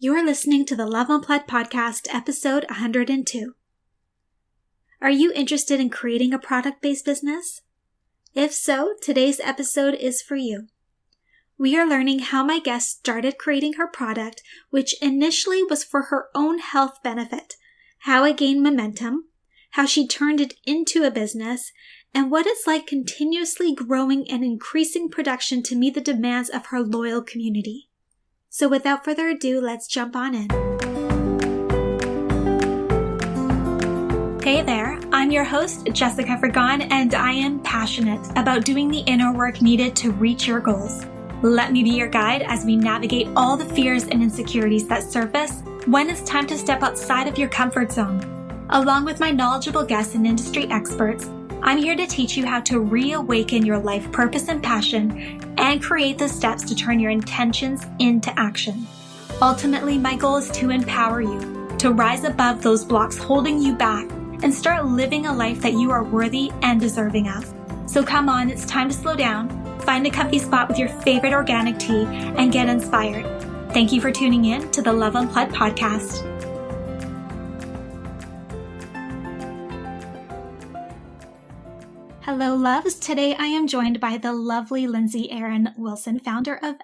You're listening to the Love Unplugged podcast, episode 102. Are you interested in creating a product-based business? If so, today's episode is for you. We are learning how my guest started creating her product, which initially was for her own health benefit, how it gained momentum, how she turned it into a business, and what it's like continuously growing and increasing production to meet the demands of her loyal community. So without further ado, let's jump on in. Hey there, I'm your host, Jessica Fragon, and I am passionate about doing the inner work needed to reach your goals. Let me be your guide as we navigate all the fears and insecurities that surface when it's time to step outside of your comfort zone. Along with my knowledgeable guests and industry experts, I'm here to teach you how to reawaken your life purpose and passion and create the steps to turn your intentions into action. Ultimately, my goal is to empower you to rise above those blocks holding you back and start living a life that you are worthy and deserving of. So come on, it's time to slow down, find a comfy spot with your favorite organic tea, and get inspired. Thank you for tuning in to the Love Unplugged podcast. Hello, loves. Today I am joined by the lovely Lindsay Erin Wilson, founder of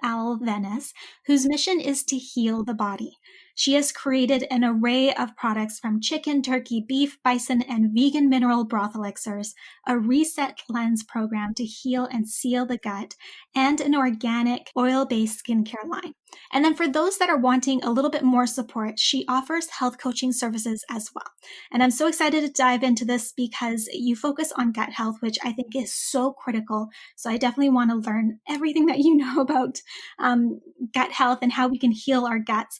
Venice, whose mission is to heal the body. She has created an array of products from chicken, turkey, beef, bison, and vegan mineral broth elixirs, a reset cleanse program to heal and seal the gut, and an organic oil-based skincare line. And then for those that are wanting a little bit more support, she offers health coaching services as well. And I'm so excited to dive into this because you focus on gut health, which I think is so critical. So I definitely want to learn everything that you know about gut health and how we can heal our guts.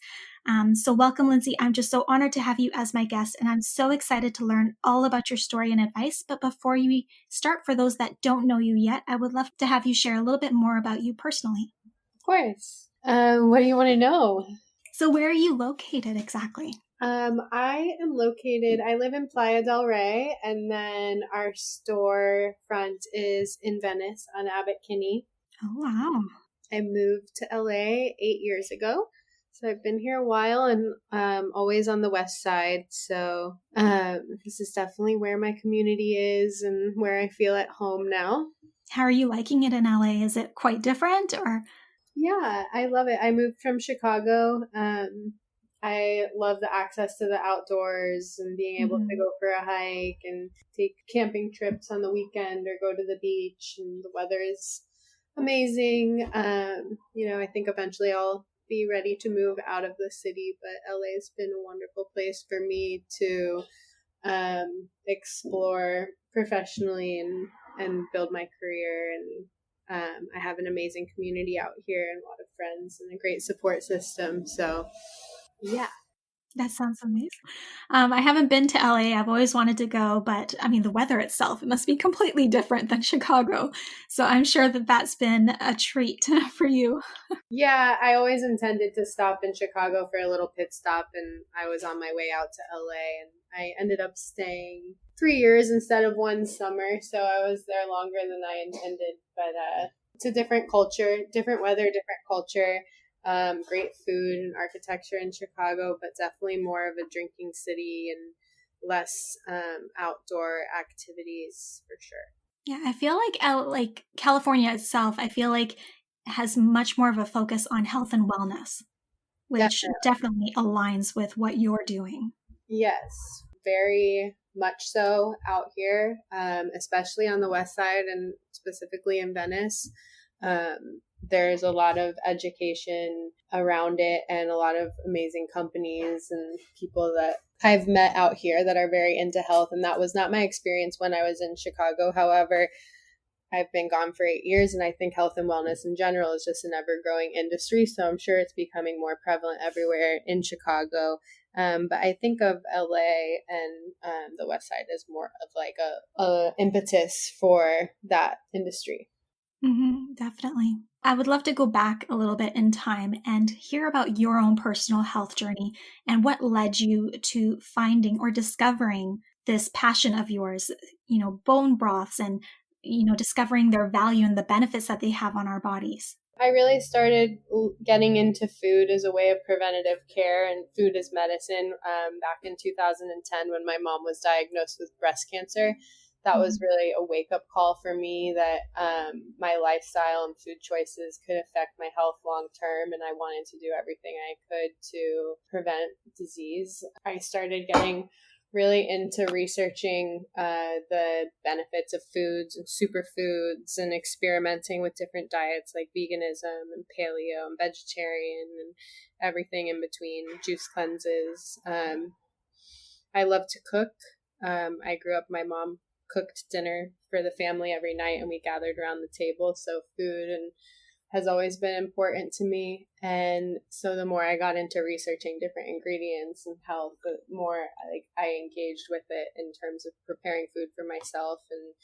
So welcome, Lindsay. I'm just so honored to have you as my guest, and I'm so excited to learn all about your story and advice. But before we start, for those that don't know you yet, I would love to have you share a little bit more about you personally. Of course. What do you want to know? So where are you located exactly? I live in Playa del Rey, and then our store front is in Venice on Abbot Kinney. Oh, wow. I moved to LA 8 years ago. So I've been here a while and always on the west side. So this is definitely where my community is and where I feel at home now. How are you liking it in LA? Is it quite different or? Yeah, I love it. I moved from Chicago. I love the access to the outdoors and being able to go for a hike and take camping trips on the weekend or go to the beach. And the weather is amazing. I think eventually I'll be ready to move out of the city, but LA has been a wonderful place for me to explore professionally and build my career. And I have an amazing community out here and a lot of friends and a great support system. So yeah. That sounds amazing. I haven't been to LA. I've always wanted to go, but I mean, the weather itself, it must be completely different than Chicago. So I'm sure that that's been a treat for you. Yeah, I always intended to stop in Chicago for a little pit stop, and I was on my way out to LA, and I ended up staying 3 years instead of one summer. So I was there longer than I intended, but it's a different culture, different weather, different culture. Great food and architecture in Chicago, but definitely more of a drinking city and less outdoor activities for sure. Yeah, I feel like California itself, I feel like has much more of a focus on health and wellness, which definitely aligns with what you're doing. Yes, very much so out here, especially on the west side and specifically in Venice. There's a lot of education around it and a lot of amazing companies and people that I've met out here that are very into health. And that was not my experience when I was in Chicago. However, I've been gone for 8 years, and I think health and wellness in general is just an ever-growing industry. So I'm sure it's becoming more prevalent everywhere in Chicago. But I think of LA and the West Side as more of like a impetus for that industry. Definitely. I would love to go back a little bit in time and hear about your own personal health journey and what led you to finding or discovering this passion of yours, bone broths and, discovering their value and the benefits that they have on our bodies. I really started getting into food as a way of preventative care and food as medicine back in 2010 when my mom was diagnosed with breast cancer. That was really a wake-up call for me that my lifestyle and food choices could affect my health long term, and I wanted to do everything I could to prevent disease. I started getting really into researching the benefits of foods and superfoods and experimenting with different diets like veganism and paleo and vegetarian and everything in between, juice cleanses. I love to cook. I grew up, my mom cooked dinner for the family every night and we gathered around the table. So food and has always been important to me. And so the more I got into researching different ingredients and health, the more I engaged with it in terms of preparing food for myself and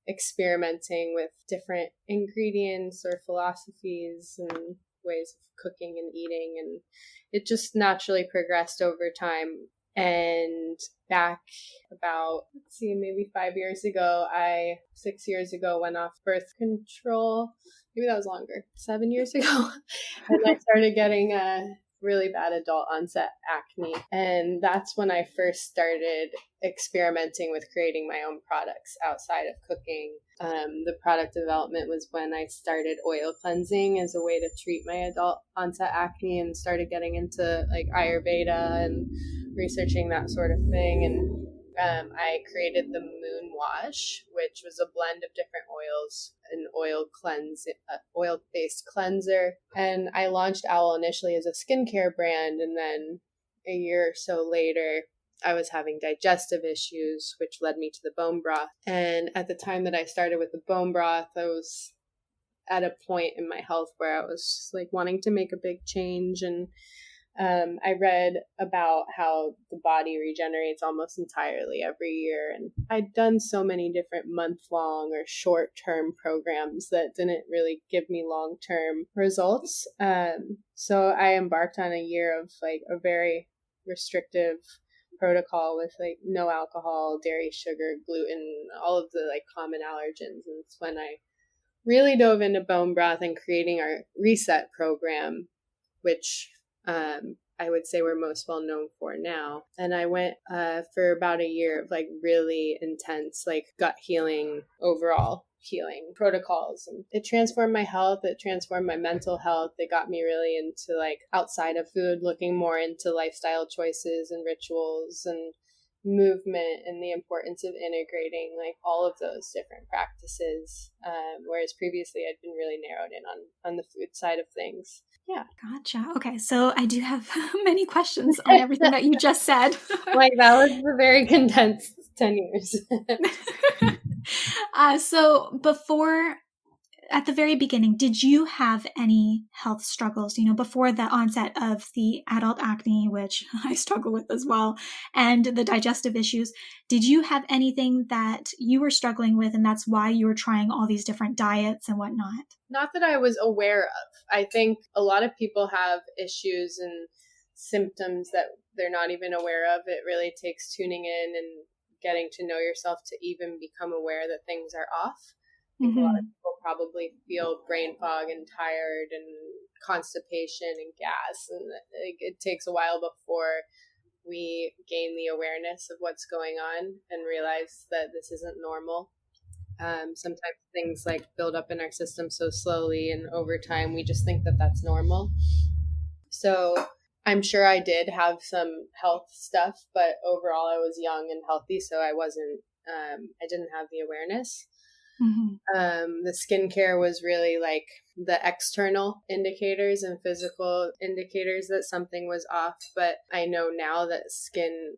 experimenting with different ingredients or philosophies and ways of cooking and eating. And it just naturally progressed over time. And back about, maybe 5 years ago, 6 years ago, went off birth control. Maybe that was longer, 7 years ago. And I started getting really bad adult onset acne. And that's when I first started experimenting with creating my own products outside of cooking. The product development was when I started oil cleansing as a way to treat my adult onset acne and started getting into like Ayurveda and researching that sort of thing. And I created the Moon Wash, which was a blend of different oils, an oil-based cleanser. And I launched Owl initially as a skincare brand, and then a year or so later, I was having digestive issues, which led me to the bone broth. And at the time that I started with the bone broth, I was at a point in my health where I was like wanting to make a big change. And I read about how the body regenerates almost entirely every year. And I'd done so many different month-long or short-term programs that didn't really give me long-term results. So I embarked on a year of like a very restrictive protocol with like no alcohol, dairy, sugar, gluten, all of the like common allergens. And it's when I really dove into bone broth and creating our reset program, which I would say we're most well known for now. And I went for about a year of like really intense like gut healing, overall healing protocols. And it transformed my health. It transformed my mental health. It got me really into like outside of food, looking more into lifestyle choices and rituals and movement and the importance of integrating like all of those different practices. Whereas previously I'd been really narrowed in on the food side of things. Yeah. Gotcha. Okay, so I do have many questions on everything that you just said. Like that was a very condensed 10 years. So before, at the very beginning, did you have any health struggles, before the onset of the adult acne, which I struggle with as well, and the digestive issues? Did you have anything that you were struggling with, and that's why you were trying all these different diets and whatnot? Not that I was aware of. I think a lot of people have issues and symptoms that they're not even aware of. It really takes tuning in and getting to know yourself to even become aware that things are off. I think a lot of people probably feel brain fog and tired and constipation and gas, and it takes a while before we gain the awareness of what's going on and realize that this isn't normal. Sometimes things like build up in our system so slowly, and over time we just think that that's normal. So I'm sure I did have some health stuff, but overall I was young and healthy, so I didn't have the awareness. The skincare was really like the external indicators and physical indicators that something was off. But I know now that skin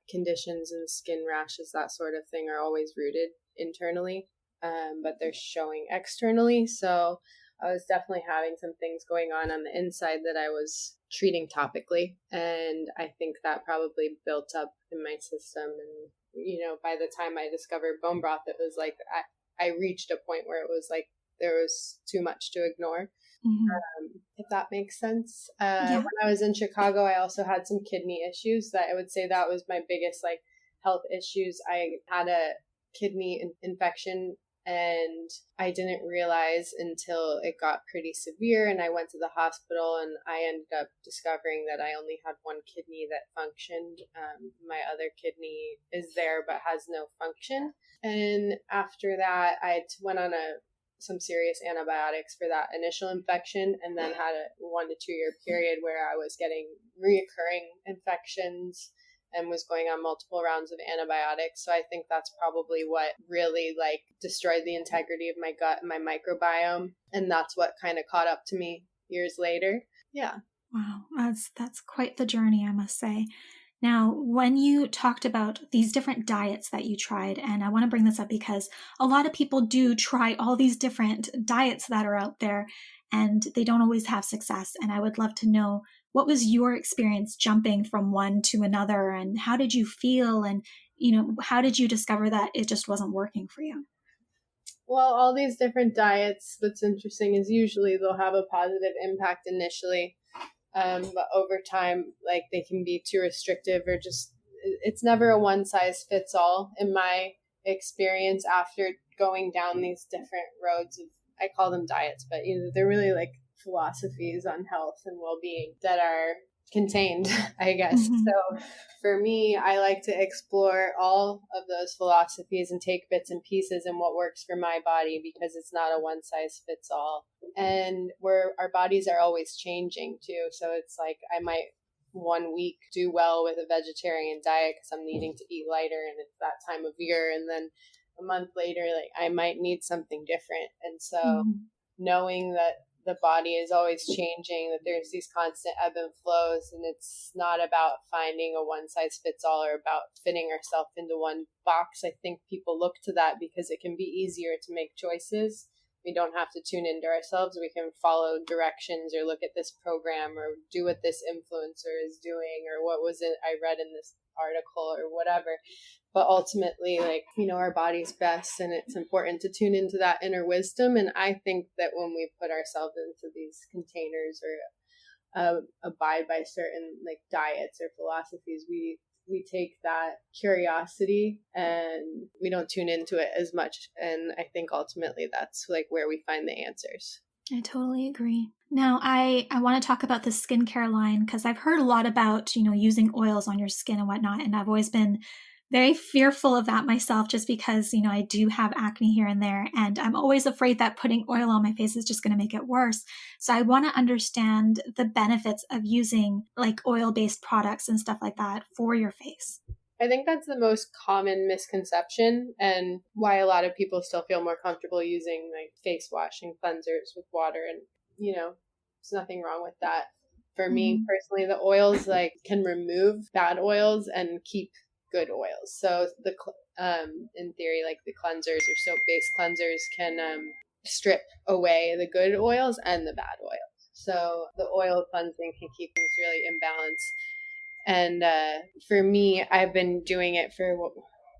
conditions and skin rashes, that sort of thing, are always rooted internally, but they're showing externally. So I was definitely having some things going on the inside that I was treating topically. And I think that probably built up in my system. And, by the time I discovered bone broth, it was like I reached a point where it was like there was too much to ignore, if that makes sense. When I was in Chicago, I also had some kidney issues that I would say that was my biggest like health issues. I had a kidney infection And I didn't realize until it got pretty severe and I went to the hospital, and I ended up discovering that I only had one kidney that functioned. My other kidney is there but has no function. And after that, I went on some serious antibiotics for that initial infection, and then had a 1 to 2 year period where I was getting reoccurring infections and was going on multiple rounds of antibiotics. So I think that's probably what really like destroyed the integrity of my gut and my microbiome. And that's what kind of caught up to me years later. Yeah. Wow, that's quite the journey, I must say. Now, when you talked about these different diets that you tried, and I want to bring this up because a lot of people do try all these different diets that are out there and they don't always have success. And I would love to know, what was your experience jumping from one to another, and how did you feel? And, how did you discover that it just wasn't working for you? Well, all these different diets, what's interesting is usually they'll have a positive impact initially. But over time, like they can be too restrictive, or just, it's never a one size fits all in my experience after going down these different roads of, I call them diets, but they're really like philosophies on health and well-being that are contained, I guess. Mm-hmm. So for me, I like to explore all of those philosophies and take bits and pieces and what works for my body, because it's not a one size fits all. And where our bodies are always changing too. So it's like I might 1 week do well with a vegetarian diet because I'm needing to eat lighter and it's that time of year. And then a month later, like I might need something different. And so knowing that the body is always changing, that there's these constant ebb and flows, and it's not about finding a one size fits all or about fitting ourselves into one box. I think people look to that because it can be easier to make choices. We don't have to tune into ourselves. We can follow directions or look at this program or do what this influencer is doing, or what was it I read in this article or whatever. But ultimately, like, our body's best, and it's important to tune into that inner wisdom. And I think that when we put ourselves into these containers or abide by certain like diets or philosophies, we take that curiosity and we don't tune into it as much. And I think ultimately that's like where we find the answers. I totally agree. Now, I want to talk about the skincare line, because I've heard a lot about, using oils on your skin and whatnot. And I've always been very fearful of that myself, just because, I do have acne here and there. And I'm always afraid that putting oil on my face is just going to make it worse. So I want to understand the benefits of using like oil-based products and stuff like that for your face. I think that's the most common misconception, and why a lot of people still feel more comfortable using like face wash and cleansers with water. And, there's nothing wrong with that. For me personally, the oils like can remove bad oils and keep good oils. So in theory, like the cleansers or soap-based cleansers can strip away the good oils and the bad oils. So the oil cleansing can keep things really in balance. And for me, I've been doing it for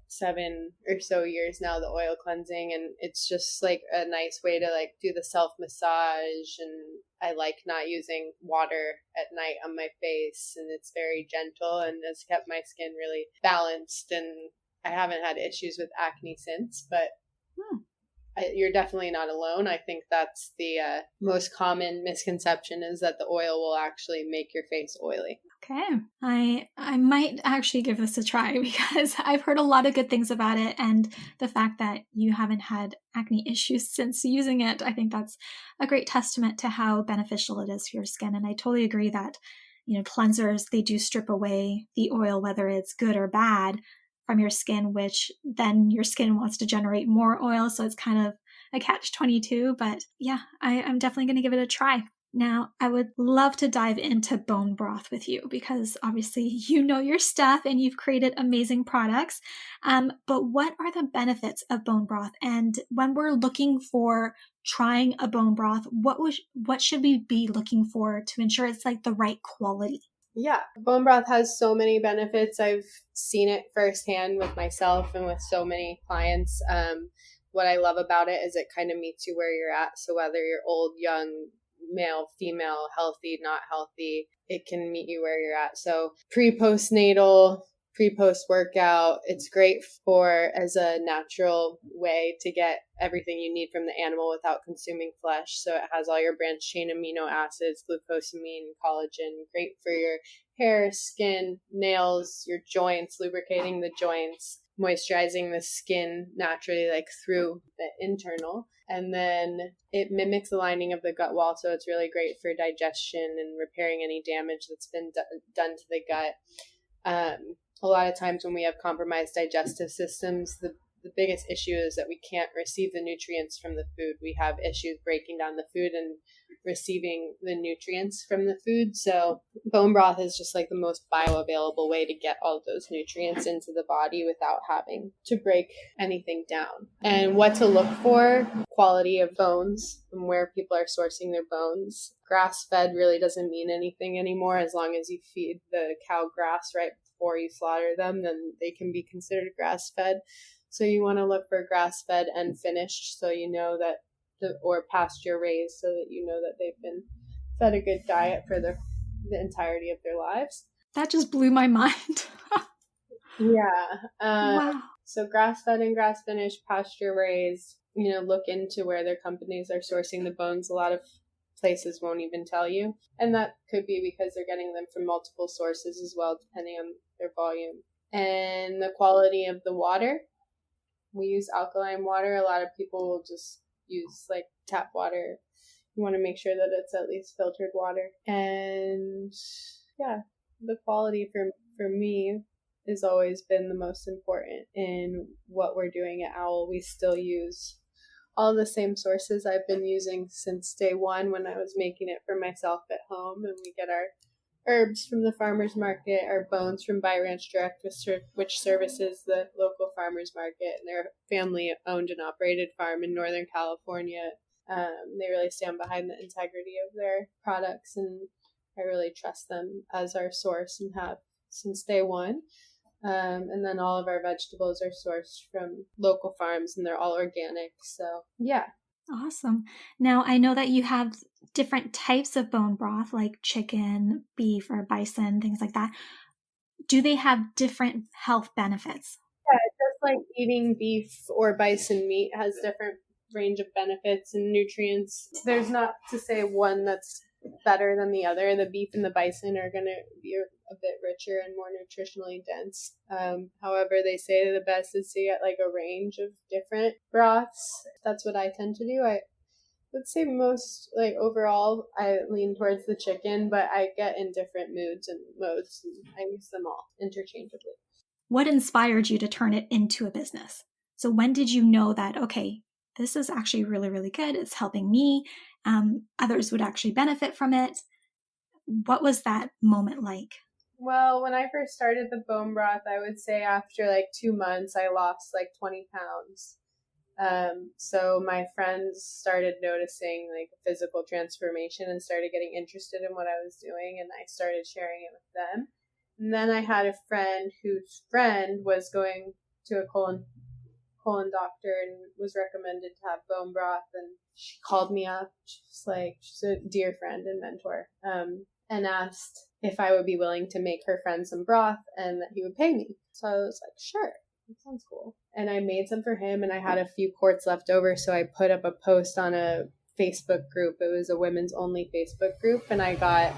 7 or so years now, the oil cleansing, and it's just like a nice way to like do the self massage. And I like not using water at night on my face, and it's very gentle and has kept my skin really balanced. And I haven't had issues with acne since, but you're definitely not alone. I think that's the most common misconception, is that the oil will actually make your face oily. Okay. I might actually give this a try, because I've heard a lot of good things about it, and the fact that you haven't had acne issues since using it, I think that's a great testament to how beneficial it is for your skin. And I totally agree that, cleansers, they do strip away the oil, whether it's good or bad, from your skin, which then your skin wants to generate more oil. So it's kind of a catch-22. But yeah, I'm definitely going to give it a try. Now, I would love to dive into bone broth with you, because obviously you know your stuff and you've created amazing products. But what are the benefits of bone broth? And when we're looking for trying a bone broth, what should we be looking for to ensure it's like the right quality? Yeah, bone broth has so many benefits. I've seen it firsthand with myself and with so many clients. What I love about it is it kind of meets you where you're at. So whether you're old, young, male, female, healthy, not healthy, it can meet you where you're at. So pre-postnatal, pre-post workout. It's great for as a natural way to get everything you need from the animal without consuming flesh. So it has all your branched chain amino acids, glucosamine, collagen, great for your hair, skin, nails, your joints, lubricating the joints, moisturizing the skin naturally, like through the internal. And then it mimics the lining of the gut wall, so it's really great for digestion and repairing any damage that's been done to the gut. A lot of times when we have compromised digestive systems, the biggest issue is that we can't receive the nutrients from the food. We have issues breaking down the food and receiving the nutrients from the food. So bone broth is just like the most bioavailable way to get all of those nutrients into the body without having to break anything down. And what to look for, quality of bones and where people are sourcing their bones. Grass-fed really doesn't mean anything anymore. As long as you feed the cow grass right before you slaughter them, then they can be considered grass-fed. So you want to look for grass-fed and finished, so you know that or pasture raised, so that you know that they've been fed a good diet for the entirety of their lives. That just blew my mind. Yeah. Wow. So grass-fed and grass-finished, pasture raised. Look into where their companies are sourcing the bones. A lot of places won't even tell you, and that could be because they're getting them from multiple sources as well, depending on their volume. And the quality of the water. We use alkaline water. A lot of people will just use like tap water. You want to make sure that it's at least filtered water. And yeah, the quality for me has always been the most important in what we're doing at Owl. We still use all the same sources I've been using since day one when I was making it for myself at home. And we get our herbs from the farmer's market, our bones from Buy Ranch Direct, which services the local farmer's market, and they're a family-owned and operated farm in Northern California. They really stand behind the integrity of their products, and I really trust them as our source and have since day one. And then all of our vegetables are sourced from local farms, and they're all organic. So, yeah. Awesome. Now, I know that you have different types of bone broth, like chicken, beef, or bison, things like that. Do they have different health benefits? Yeah, just like eating beef or bison meat has different range of benefits and nutrients. There's not to say one that's better than the other. The beef and the bison are going to be a bit richer and more nutritionally dense. However, they say the best is to get like a range of different broths. That's what I tend to do. I would say most, like overall, I lean towards the chicken, but I get in different moods and modes, and I use them all interchangeably. What inspired you to turn it into a business? So when did you know that, okay, this is actually really, really good. It's helping me. Others would actually benefit from it. What was that moment like? Well, when I first started the bone broth, I would say after like 2 months, I lost like 20 pounds. So my friends started noticing like a physical transformation and started getting interested in what I was doing, and I started sharing it with them. And then I had a friend whose friend was going to a colon doctor and was recommended to have bone broth, and she called me up. She's a dear friend and mentor, and asked if I would be willing to make her friend some broth and that he would pay me. So I was like, sure, that sounds cool. And I made some for him, and I had a few quarts left over, so I put up a post on a Facebook group. It was a women's only Facebook group, and I got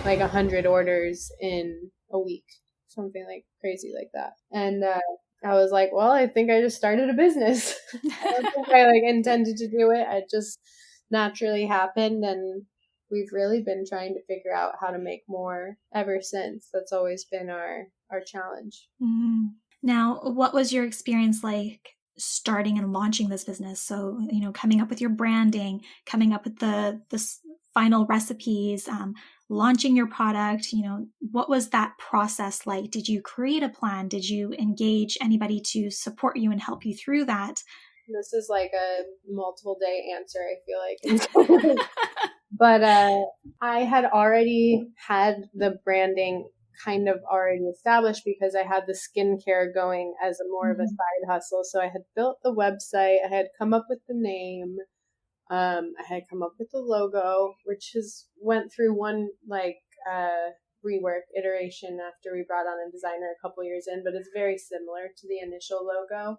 like 100 orders in a week, something like crazy like that. And I was like, well, I think I just started a business. I don't think I like intended to do it. It just naturally happened, and we've really been trying to figure out how to make more ever since. That's always been our challenge. Mm-hmm. Now, what was your experience like starting and launching this business? So, coming up with your branding, coming up with the final recipes, launching your product, what was that process like? Did you create a plan? Did you engage anybody to support you and help you through that? This is like a multiple day answer, I feel like. But I had already had the branding kind of already established because I had the skincare going as a more of a side hustle. So I had built the website, I had come up with the name, I had come up with the logo, which went through one rework iteration after we brought on a designer a couple years in, but it's very similar to the initial logo,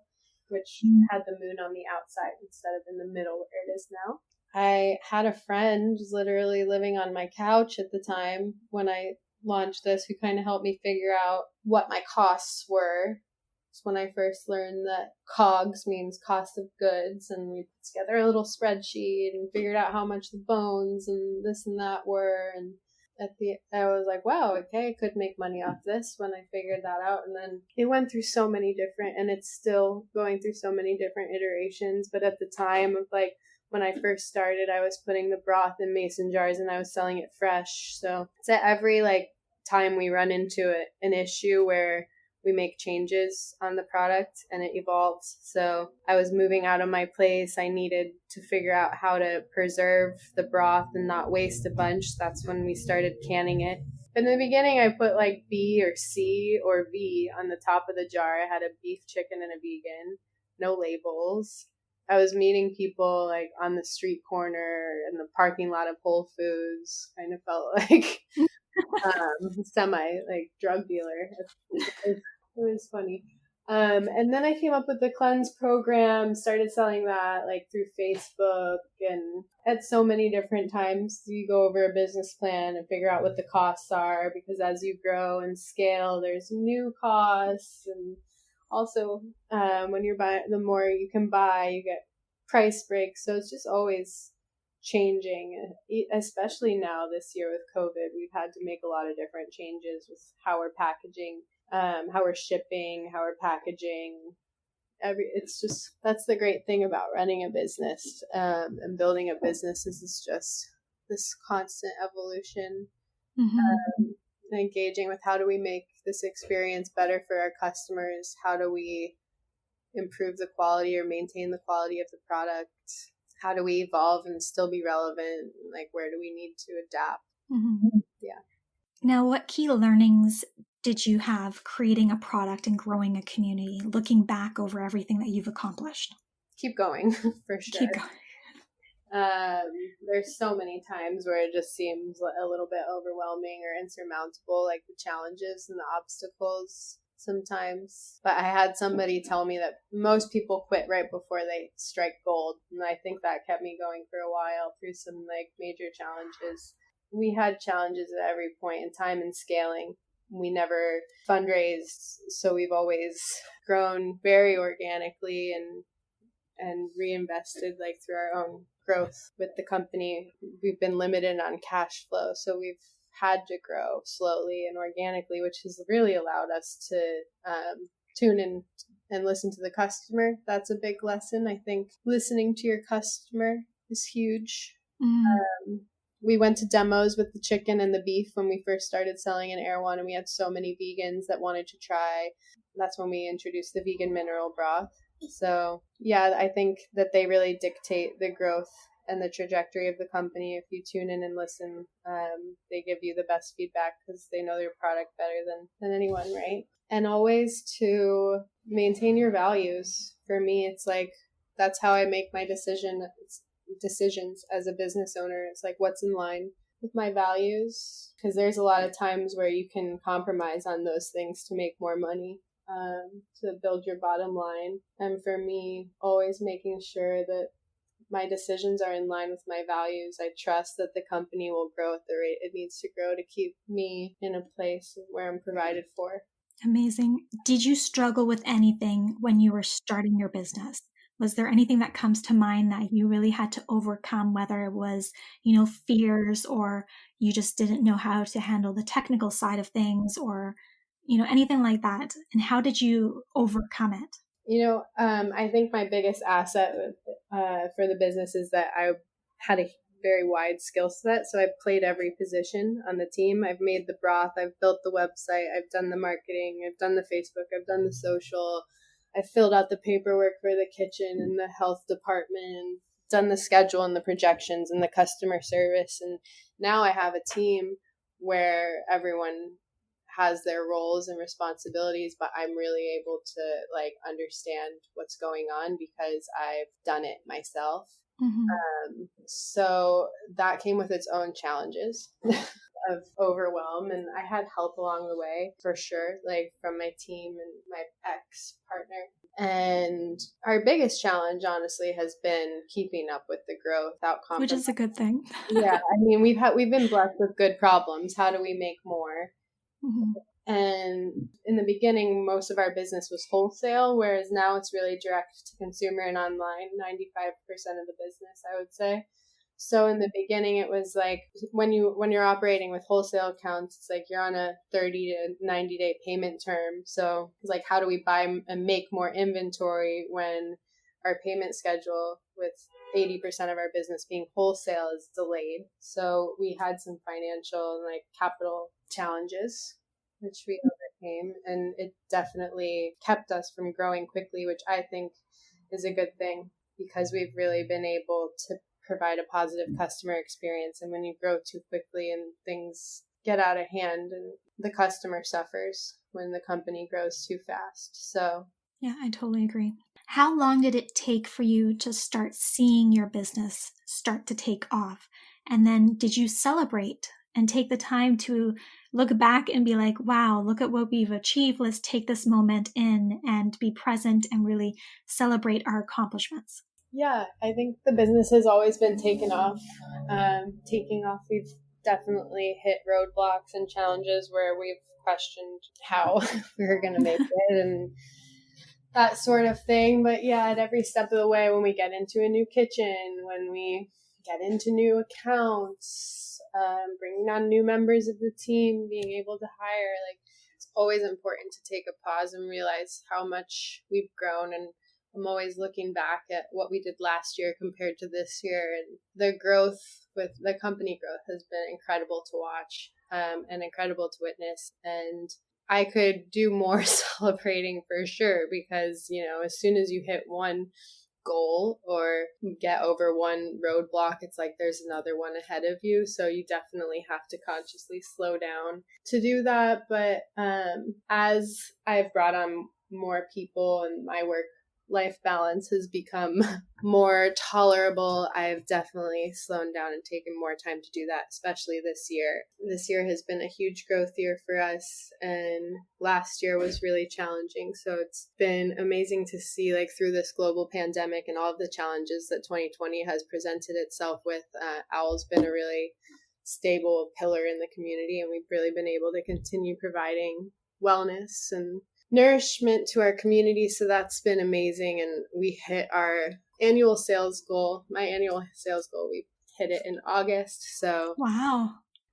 which had the moon on the outside instead of in the middle where it is now. I had a friend literally living on my couch at the time when I launched this who kind of helped me figure out what my costs were. It's when I first learned that COGS means cost of goods, and we put together a little spreadsheet and figured out how much the bones and this and that were. And I was like, wow, okay, I could make money off this when I figured that out. And then it went through so many different, and it's still going through so many different iterations. But at the time of like, when I first started, I was putting the broth in mason jars and I was selling it fresh. So every like time we run into an issue where we make changes on the product and it evolves. So I was moving out of my place. I needed to figure out how to preserve the broth and not waste a bunch. That's when we started canning it. In the beginning, I put like B or C or V on the top of the jar. I had a beef, chicken, and a vegan, no labels. I was meeting people like on the street corner in the parking lot of Whole Foods. Kind of felt like semi like drug dealer. It was funny. And then I came up with the cleanse program, started selling that like through Facebook, and at so many different times you go over a business plan and figure out what the costs are, because as you grow and scale, there's new costs. And also when you're buying, the more you can buy, you get price breaks. So it's just always changing, especially now this year with COVID. We've had to make a lot of different changes with how we're packaging, how we're shipping, how we're packaging. It's just, that's the great thing about running a business and building a business is just this constant evolution. Engaging with how do we make this experience better for our customers? How do we improve the quality or maintain the quality of the product? How do we evolve and still be relevant? Like, where do we need to adapt? Yeah. Now, what key learnings did you have creating a product and growing a community, looking back over everything that you've accomplished? Keep going, for sure. Keep going. There's so many times where it just seems a little bit overwhelming or insurmountable, like the challenges and the obstacles sometimes. But I had somebody tell me that most people quit right before they strike gold. And I think that kept me going for a while through some like major challenges. We had challenges at every point in time in scaling. We never fundraised, so we've always grown very organically and reinvested like through our own growth with the company. We've been limited on cash flow, so we've had to grow slowly and organically, which has really allowed us to tune in and listen to the customer. That's a big lesson. I think listening to your customer is huge. We went to demos with the chicken and the beef when we first started selling in Erewhon, and we had so many vegans that wanted to try. That's when we introduced the vegan mineral broth. So yeah, I think that they really dictate the growth and the trajectory of the company. If you tune in and listen, they give you the best feedback because they know your product better than anyone, right? And always to maintain your values. For me, it's like, that's how I make my decisions as a business owner. It's like, what's in line with my values? Because there's a lot of times where you can compromise on those things to make more money, to build your bottom line. And for me, always making sure that my decisions are in line with my values. I trust that the company will grow at the rate it needs to grow to keep me in a place where I'm provided for. Amazing. Did you struggle with anything when you were starting your business? Was there anything that comes to mind that you really had to overcome, whether it was, fears, or you just didn't know how to handle the technical side of things, or, anything like that? And how did you overcome it? I think my biggest asset for the business is that I had a very wide skill set. So I've played every position on the team. I've made the broth. I've built the website. I've done the marketing. I've done the Facebook. I've done the social. I filled out the paperwork for the kitchen and the health department, done the schedule and the projections and the customer service. And now I have a team where everyone has their roles and responsibilities, but I'm really able to understand what's going on because I've done it myself. So that came with its own challenges. of overwhelm, and I had help along the way for sure, like from my team and my ex partner. And our biggest challenge, honestly, has been keeping up with the growth without Which compromise. is a good thing. Yeah, I mean, we've been blessed with good problems. How do we make more? Mhm. And in the beginning, most of our business was wholesale, whereas now it's really direct to consumer and online, 95% of the business, I would say. So in the beginning, it was like when you're operating with wholesale accounts, it's like you're on a 30 to 90 day payment term. So it's like, how do we buy and make more inventory when our payment schedule with 80% of our business being wholesale is delayed? So we had some financial and like capital challenges, which we overcame, and it definitely kept us from growing quickly, which I think is a good thing because we've really been able to provide a positive customer experience. And when you grow too quickly and things get out of hand, and the customer suffers when the company grows too fast. So Yeah, I totally agree. How long did it take for you to start seeing your business start to take off? And then did you celebrate and take the time to look back and be like, wow, look at what we've achieved. Let's take this moment in and be present and really celebrate our accomplishments. yeah, I think the business has always been taking off. We've definitely hit roadblocks and challenges where we've questioned how we were going to make it and that sort of thing. But yeah, at every step of the way, when we get into a new kitchen, when we get into new accounts, bringing on new members of the team, being able to hire, like it's always important to take a pause and realize how much we've grown. And I'm always looking back at what we did last year compared to this year. And the growth with the company growth has been incredible to watch, and incredible to witness. And I could do more celebrating for sure because, as soon as you hit one goal or get over one roadblock, it's like there's another one ahead of you. So you definitely have to consciously slow down to do that. But as I've brought on more people and my work life balance has become more tolerable, I've definitely slowed down and taken more time to do that, especially this year. This year has been a huge growth year for us, and last year was really challenging. So it's been amazing to see, like, through this global pandemic and all of the challenges that 2020 has presented itself with, Owl's been a really stable pillar in the community, and we've really been able to continue providing wellness and nourishment to our community. So that's been amazing. And we hit our annual sales goal. My annual sales goal, we hit it in August. So Wow.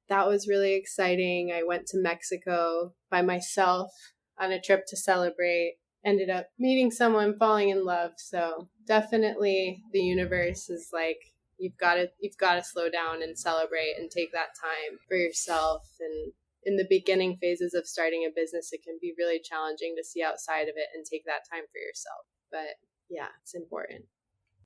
that was really exciting. I went to Mexico by myself on a trip to celebrate. Ended up meeting someone, falling in love. So definitely the universe is like, you've got to slow down and celebrate and take that time for yourself. And in the beginning phases of starting a business, it can be really challenging to see outside of it and take that time for yourself. But yeah, it's important.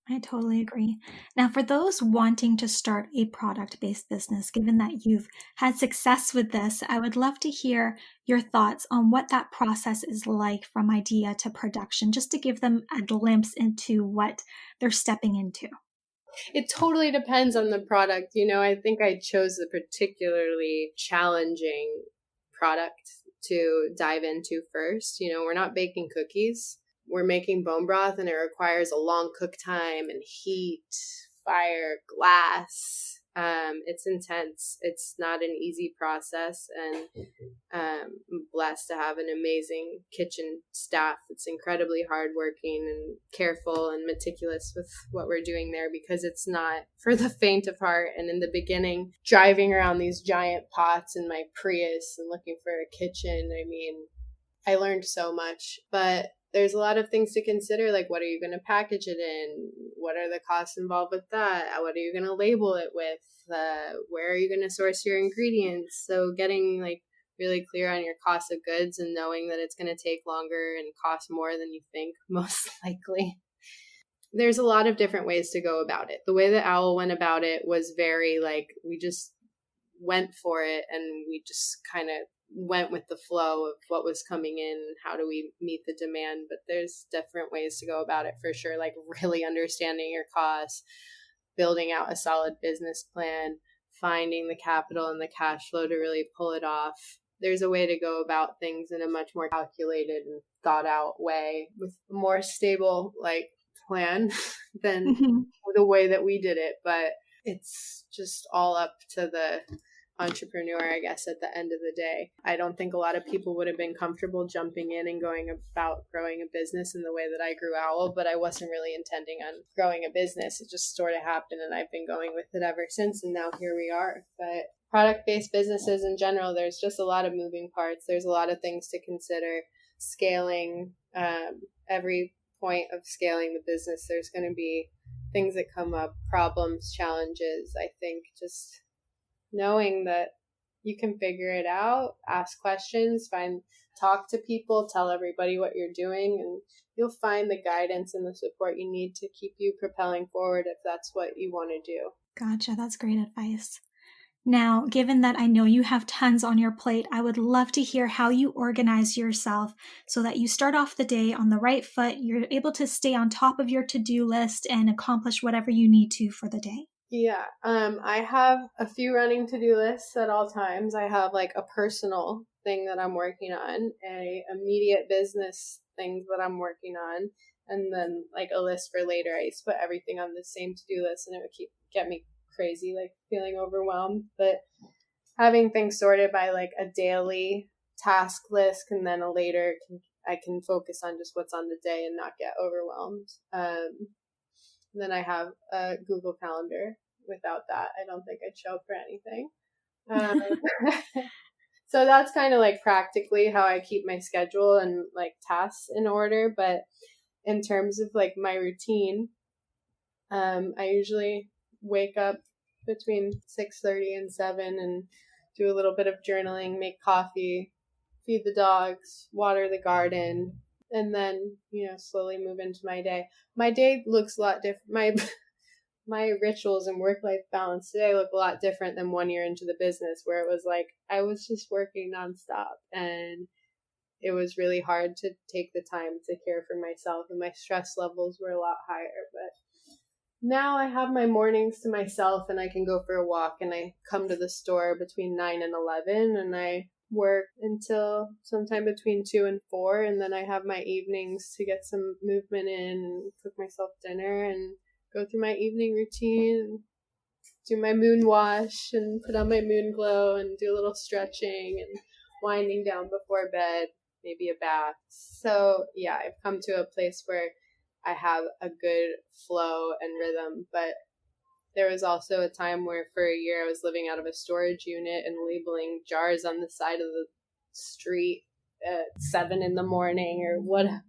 I totally agree. Now, for those wanting to start a product-based business, given that you've had success with this, I would love to hear your thoughts on what that process is like from idea to production, just to give them a glimpse into what they're stepping into. It totally depends on the product. I think I chose a particularly challenging product to dive into first. We're not baking cookies. We're making bone broth, and it requires a long cook time and heat, fire, glass. It's intense. It's not an easy process, and I'm blessed to have an amazing kitchen staff that's incredibly hardworking and careful and meticulous with what we're doing there, because it's not for the faint of heart. And in the beginning, driving around these giant pots in my Prius and looking for a kitchen, I mean, I learned so much, but there's a lot of things to consider, like what are you going to package it in? What are the costs involved with that? What are you going to label it with? Where are you going to source your ingredients? So getting like really clear on your cost of goods and knowing that it's going to take longer and cost more than you think, most likely. There's a lot of different ways to go about it. The way that Owl went about it was very like, we just went for it, and we just kind of went with the flow of what was coming in and how do we meet the demand. But there's different ways to go about it for sure, like really understanding your costs, building out a solid business plan, finding the capital and the cash flow to really pull it off. There's a way to go about things in a much more calculated and thought out way with a more stable like plan than the way that we did it. But it's just all up to the entrepreneur, I guess, at the end of the day. I don't think a lot of people would have been comfortable jumping in and going about growing a business in the way that I grew Owl, but I wasn't really intending on growing a business. It just sort of happened, and I've been going with it ever since, and now here we are. But product-based businesses in general, there's just a lot of moving parts. There's a lot of things to consider. Scaling, every point of scaling the business, there's going to be things that come up, problems, challenges. I think just knowing that you can figure it out, ask questions, talk to people, tell everybody what you're doing, and you'll find the guidance and the support you need to keep you propelling forward if that's what you want to do. Gotcha. That's great advice. Now, given that I know you have tons on your plate, I would love to hear how you organize yourself so that you start off the day on the right foot, you're able to stay on top of your to-do list and accomplish whatever you need to for the day. Yeah, I have a few running to-do lists at all times. I have like a personal thing that I'm working on, a immediate business things that I'm working on, and then like a list for later. I used to put everything on the same to-do list, and it would get me crazy, like feeling overwhelmed. But having things sorted by like a daily task list, and then a later I can focus on just what's on the day and not get overwhelmed. Then I have a Google Calendar. Without that, I don't think I'd show up for anything. So that's kind of like practically how I keep my schedule and like tasks in order. But in terms of like my routine, I usually wake up between 6:30 and 7 and do a little bit of journaling, make coffee, feed the dogs, water the garden, and then, slowly move into my day. My day looks a lot different. My rituals and work-life balance today look a lot different than 1 year into the business, where it was like I was just working nonstop, and it was really hard to take the time to care for myself, and my stress levels were a lot higher. But now I have my mornings to myself, and I can go for a walk, and I come to the store between 9 and 11, and I work until sometime between 2 and 4, and then I have my evenings to get some movement in and cook myself dinner and go through my evening routine, do my moon wash and put on my moon glow and do a little stretching and winding down before bed, maybe a bath. So yeah, I've come to a place where I have a good flow and rhythm. But there was also a time where for a year I was living out of a storage unit and labeling jars on the side of the street at 7 in the morning or whatever,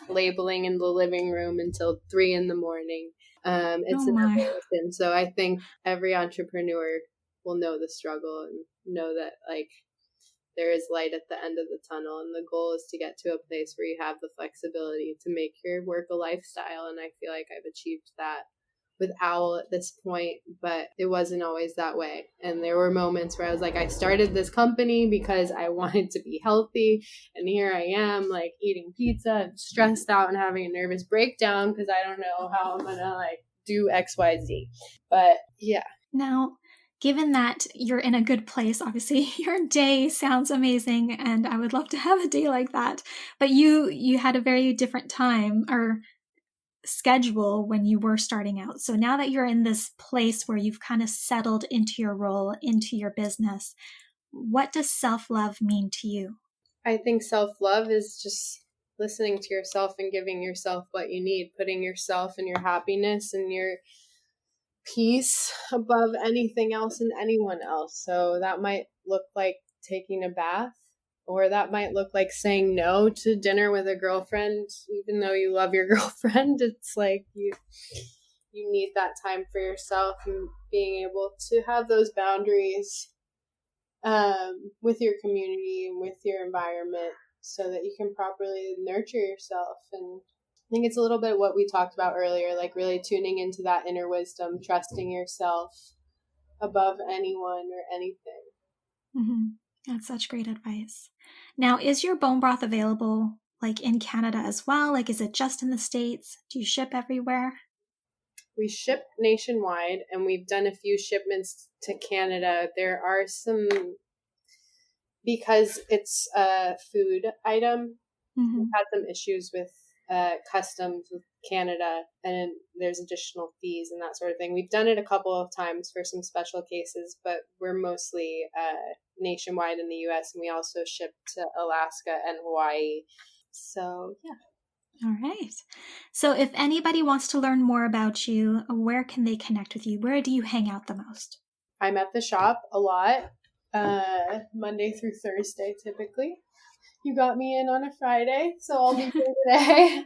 labeling in the living room until 3 in the morning. It's an evolution. So I think every entrepreneur will know the struggle and know that like there is light at the end of the tunnel, and the goal is to get to a place where you have the flexibility to make your work a lifestyle. And I feel like I've achieved that with Owl at this point, but it wasn't always that way. And there were moments where I was like, I started this company because I wanted to be healthy, and here I am like eating pizza and stressed out and having a nervous breakdown because I don't know how I'm gonna like do XYZ. But yeah. Now, given that you're in a good place, obviously your day sounds amazing, and I would love to have a day like that. But you had a very different time or schedule when you were starting out. So now that you're in this place where you've kind of settled into your role, into your business, what does self-love mean to you? I think self-love is just listening to yourself and giving yourself what you need, putting yourself and your happiness and your peace above anything else and anyone else. So that might look like taking a bath, or that might look like saying no to dinner with a girlfriend, even though you love your girlfriend. It's like you need that time for yourself, and being able to have those boundaries with your community and with your environment so that you can properly nurture yourself. And I think it's a little bit what we talked about earlier, like really tuning into that inner wisdom, trusting yourself above anyone or anything. Mm-hmm. That's such great advice. Now, is your bone broth available like in Canada as well? Like, is it just in the States? Do you ship everywhere? we ship nationwide, and we've done a few shipments to Canada. There are some, because it's a food item, we've had some issues with customs with Canada, and there's additional fees and that sort of thing. We've done it a couple of times for some special cases, but we're mostly nationwide in the US, and we also ship to Alaska and Hawaii. So, yeah. All right. So if anybody wants to learn more about you, where can they connect with you? Where do you hang out the most? I'm at the shop a lot, Monday through Thursday, typically. You got me in on a Friday, so I'll be here today.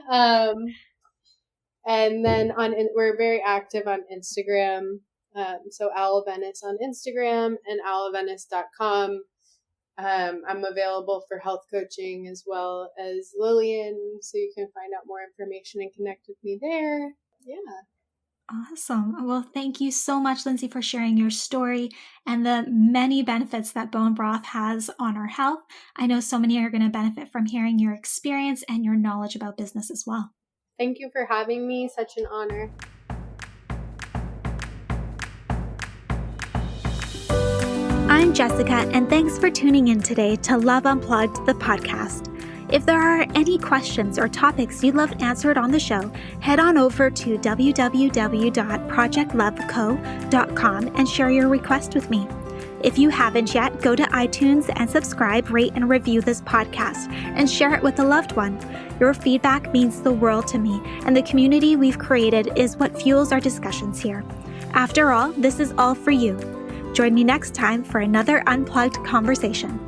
And then we're very active on Instagram. So Owl Venice on Instagram and owlvenice.com. I'm available for health coaching as well as Lillian, so you can find out more information and connect with me there. Yeah. Awesome. Well, thank you so much, Lindsay, for sharing your story and the many benefits that bone broth has on our health. I know so many are going to benefit from hearing your experience and your knowledge about business as well. Thank you for having me. Such an honor. I'm Jessica, and thanks for tuning in today to Love Unplugged, the podcast. If there are any questions or topics you'd love answered on the show, head on over to www.projectloveco.com and share your request with me. If you haven't yet, go to iTunes and subscribe, rate, and review this podcast and share it with a loved one. Your feedback means the world to me, and the community we've created is what fuels our discussions here. After all, this is all for you. Join me next time for another unplugged conversation.